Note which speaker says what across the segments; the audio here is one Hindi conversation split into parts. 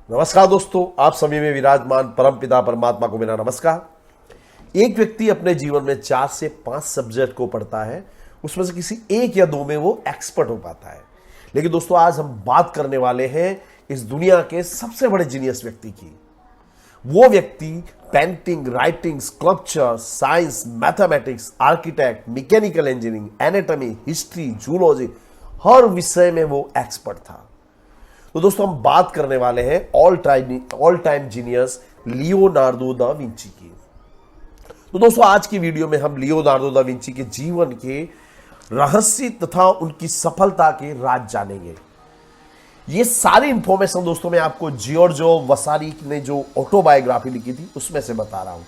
Speaker 1: नमस्कार दोस्तों, आप सभी में विराजमान परमपिता परमात्मा को मेरा नमस्कार। एक व्यक्ति अपने जीवन में 4 से 5 सब्जेक्ट को पढ़ता है, उसमें से किसी एक या दो में वो एक्सपर्ट हो पाता है। लेकिन दोस्तों, आज हम बात करने वाले हैं इस दुनिया के सबसे बड़े जीनियस व्यक्ति की। वो व्यक्ति painting, writing, sculpture, science, mathematics, architect, mechanical engineering, anatomy, history, zoology, हर विषय में वो एक्सपर्ट था। तो दोस्तों, हम बात करने वाले हैं all time genius Leonardo da Vinci की। तो दोस्तों, आज की वीडियो में हम लियोनार्डो दा विंची के जीवन के रहस्य तथा उनकी सफलता के राज जानेंगे। ये सारी इंफॉर्मेशन दोस्तों मैं आपको जियोर्जो वसारी ने जो ऑटोबायोग्राफी लिखी थी उसमें से बता रहा हूं।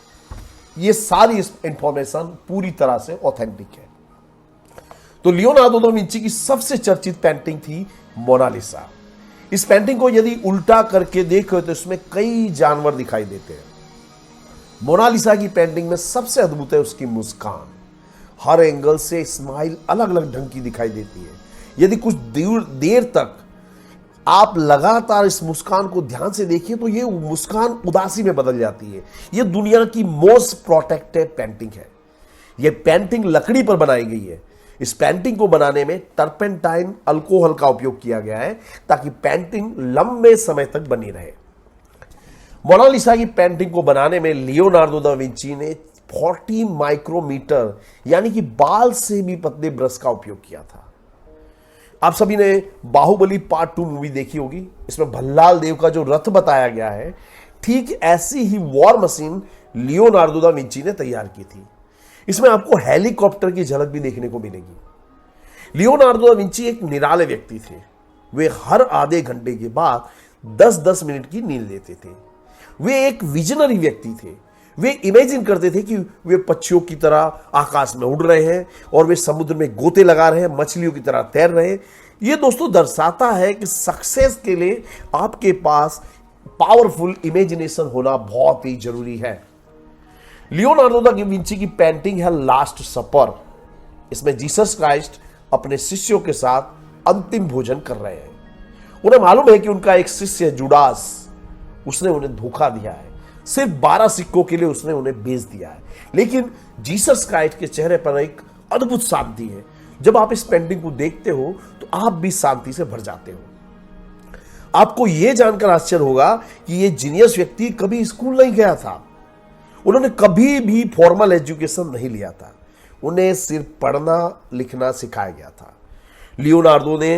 Speaker 1: ये सारी इंफॉर्मेशन पूरी तरह से ऑथेंटिक है। तो लियोनार्डो दा विंची की सबसे चर्चित पेंटिंग थी मोनालिसा। इस पेंटिंग को यदि उल्टा करके देखो तो इसमें कई जानवर दिखाई देते हैं। मोनालिसा की पेंटिंग में सबसे अद्भुत है उसकी मुस्कान। हर एंगल से स्माइल अलग अलग ढंग की दिखाई देती है। यदि कुछ देर तक आप लगातार इस मुस्कान को ध्यान से देखिए तो ये मुस्कान उदासी में बदल जाती है। ये दुनिया की मोस्ट प्रोटेक्टेड पेंटिंग है। ये पेंटिंग लकड़ी पर बनाई गई है। इस पेंटिंग को बनाने में टर्पेंटाइन अल्कोहल का उपयोग किया गया है ताकि पेंटिंग लंबे समय तक बनी रहे। मोनालिसा की पेंटिंग को बनाने में लियोनार्डो दा विंची ने 40 माइक्रोमीटर यानी कि बाल से भी पतले ब्रश का उपयोग किया था। आप सभी ने बाहुबली पार्ट 2 मूवी देखी होगी। इसमें भल्लाल देव का जो रथ बताया गया है, ठीक ऐसी ही war machine Leonardo da Vinci ने तैयार की थी। इसमें आपको हेलीकॉप्टर की झलक भी देखने को मिलेगी। लियोनार्डो दा विंची एक निराले व्यक्ति थे। वे हर आधे घंटे के बाद 10-10 मिनट की नींद लेते थे। वे एक विजनरी व्यक्ति थे। वे इमेजिन करते थे कि वे पक्षियों की तरह आकाश में उड़ रहे हैं और वे समुद्र में गोते लगा रहे हैं, मछलियों की तरह तैर रहे हैं। यह दोस्तों दर्शाता है कि सक्सेस के लिए आपके पास पावरफुल इमेजिनेशन होना बहुत ही जरूरी है। लियोनार्डो दा विंची की पेंटिंग है लास्ट सपर। इसमें जीसस क्राइस्ट अपने शिष्यों के साथ अंतिम भोजन कर रहे हैं। उन्हें मालूम है कि उनका एक शिष्य जुडास, उसने उन्हें धोखा दिया है। सिर्फ 12 सिक्कों के लिए उसने उन्हें बेच दिया है। लेकिन जीसस क्राइस्ट के चेहरे पर एक अद्भुत शांति है। जब आप इस पेंटिंग को देखते हो तो आप भी शांति से भर जाते हो। आपको यह जानकर आश्चर्य होगा कि यह जीनियस व्यक्ति कभी स्कूल नहीं गया था। उन्होंने कभी भी फॉर्मल एजुकेशन नहीं लिया था। उन्हें सिर्फ पढ़ना लिखना सिखाया गया था। लियोनार्डो ने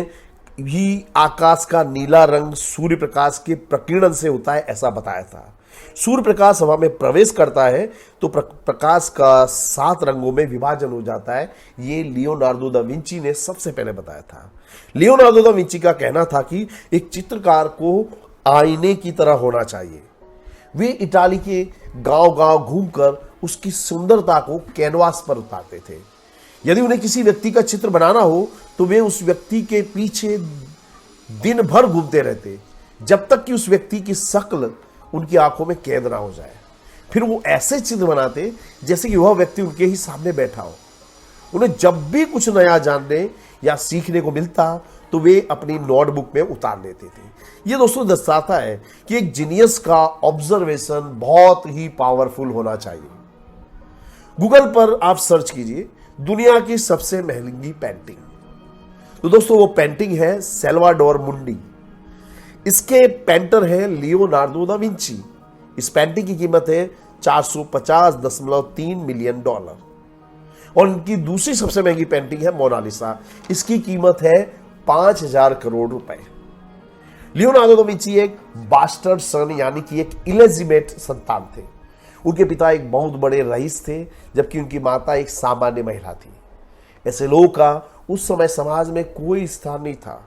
Speaker 1: भी आकाश का नीला रंग सूर्य प्रकाश के प्रकीर्णन से होता है ऐसा बताया था। सूर्य प्रकाश हवा में प्रवेश करता है तो प्रकाश का 7 रंगों में विभाजन हो जाता है। ये लियोनार्डो दा विंची ने सबसे पहले बताया था। लियोनार्डो दा विंची का कहना था कि एक चित्रकार को आईने की तरह होना चाहिए। वे इटाली के गांव-गांव घूमकर उसकी सुंदरता को कैनवास पर उतारते थे। यदि उन्हें किसी व्यक्ति का चित्र बनाना हो तो वे उस व्यक्ति के पीछे दिन भर घूमते रहते जब तक कि उस व्यक्ति की शक्ल उनकी आंखों में कैद ना हो जाए। फिर वो ऐसे चित्र बनाते जैसे कि वह व्यक्ति उनके ही सामने बैठा हो। उन्हें जब भी कुछ नया जानने या सीखने को मिलता तो वे अपनी नोटबुक में उतार लेते थे। यह दोस्तों दर्शाता है कि एक जीनियस का ऑब्जर्वेशन बहुत ही पावरफुल होना चाहिए। गूगल पर आप सर्च कीजिए दुनिया की सबसे महंगी पेंटिंग। तो दोस्तों वो पेंटिंग है सैल्वाडोर मुंडी। इसके पेंटर है लियोनार्डो दा विंची। इस पेंटिंग की कीमत है $450.3 मिलियन। और इनकी दूसरी सबसे महंगी पेंटिंग है मोनालिसा। इसकी कीमत है 5,000 करोड़ रुपए। लियोनार्डो दा विंची एक बास्टर्ड सन यानी कि एक इलेजिमेट संतान थे। उनके पिता एक बहुत बड़े रईस थे जबकि उनकी माता एक सामान्य महिला थी। ऐसे लोगों का उस समय समाज में कोई स्थान नहीं था,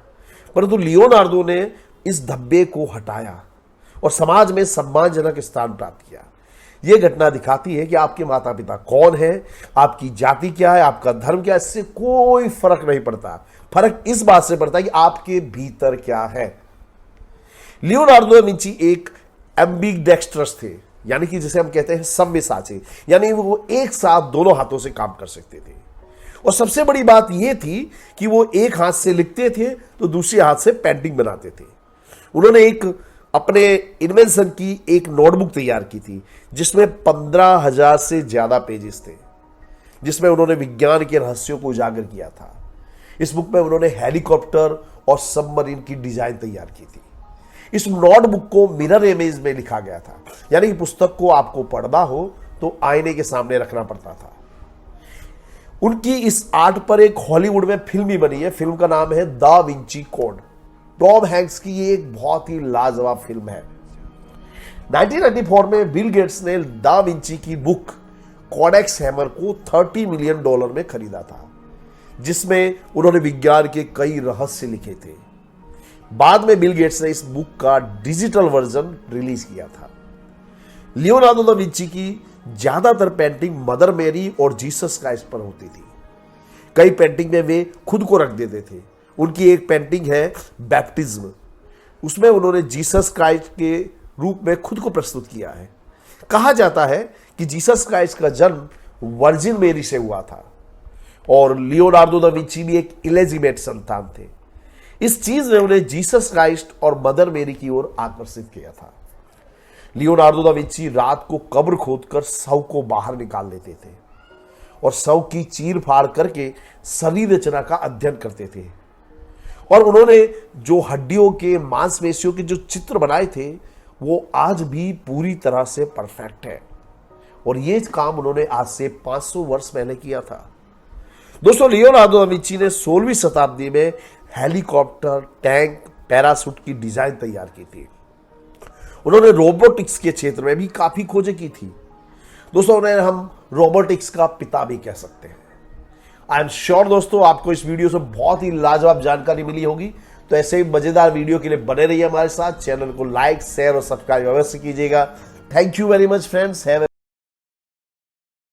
Speaker 1: परंतु लियोनार्डो ने इस धब्बे को हटाया और समाज में सम्मानजनक स्थान प्राप्त किया। यह घटना दिखाती है कि आपके माता पिता कौन है, आपकी जाति क्या है, आपका धर्म क्या है, इससे कोई फर्क नहीं पड़ता। फर्क इस बात से पड़ता है कि आपके भीतर क्या है। लियोनार्डो दा विंची एक एम्बिडेक्स्ट्रस थे, यानी कि जिसे हम कहते हैं सव्यसाची, यानी वो एक साथ दोनों हाथों से काम कर सकते थे। और सबसे बड़ी बात यह थी कि वो एक हाथ से लिखते थे तो दूसरे हाथ से पेंटिंग बनाते थे। उन्होंने एक अपने इन्वेंशन की एक नोटबुक तैयार की थी जिसमें 15,000 से ज्यादा पेजेस थे, जिसमें उन्होंने विज्ञान के रहस्यों को उजागर किया था। इस बुक में उन्होंने हेलीकॉप्टर और सबमरीन की डिजाइन तैयार की थी। इस नोटबुक को मिरर इमेज में लिखा गया था, यानी कि पुस्तक को आपको पढ़ना हो तो आईने के सामने रखना पड़ता था। उनकी इस आर्ट पर एक हॉलीवुड में फिल्म भी बनी है। फिल्म का नाम है da Vinci code. Tom Hanks की ये एक बहुत ही लाजवाब फिल्म है। 1994 में बिल गेट्स ने दा विंची की बुक कोडेक्स हैमर को $30 मिलियन में खरीदा था, जिसमें उन्होंने विज्ञान के कई रहस्य लिखे थे। बाद में बिल गेट्स ने इस बुक का डिजिटल वर्जन रिलीज किया था। लियोनार्डो दा विंची की ज्यादातर पेंटिंग मदर मेरी और जीसस क्राइस्ट पर होती थी। कई पेंटिंग में वे खुद को रख देते थे। उनकी एक पेंटिंग है बैप्टिज्म, उसमें उन्होंने जीसस क्राइस्ट के रूप में खुद को प्रस्तुत किया है। कहा जाता है कि जीसस क्राइस्ट का जन्म वर्जिन मेरी से हुआ था और लियोनार्डो दा विंची भी एक इलेजिमेट संतान थे। इस चीज ने उन्हें जीसस क्राइस्ट और मदर मेरी की ओर आकर्षित किया था। लियोनार्डो दा विंची रात को कब्र खोदकर शव को बाहर निकाल लेते थे और शव की चीर फाड़ करके शरीर रचना का अध्ययन करते थे। और उन्होंने जो हड्डियों के मांसपेशियों के जो चित्र बनाए थे वो आज भी पूरी तरह से परफेक्ट है। और ये काम उन्होंने आज से 500 वर्ष पहले किया था। दोस्तों, लियोनार्डो दा विंची ने 16वीं शताब्दी में हेलीकॉप्टर, टैंक, पैराशूट की डिजाइन तैयार की थी। उन्होंने रोबोटिक्स के क्षेत्र में भी काफी खोजें की थी। दोस्तों, उन्हें हम रोबोटिक्स का पिता भी कह सकते हैं। आई एम श्योर दोस्तों आपको इस वीडियो से बहुत ही लाजवाब जानकारी मिली होगी। तो ऐसे ही मजेदार वीडियो के लिए बने रहिए हमारे साथ। चैनल को लाइक, शेयर और सब्सक्राइब अवश्य कीजिएगा। Thank you very much friends.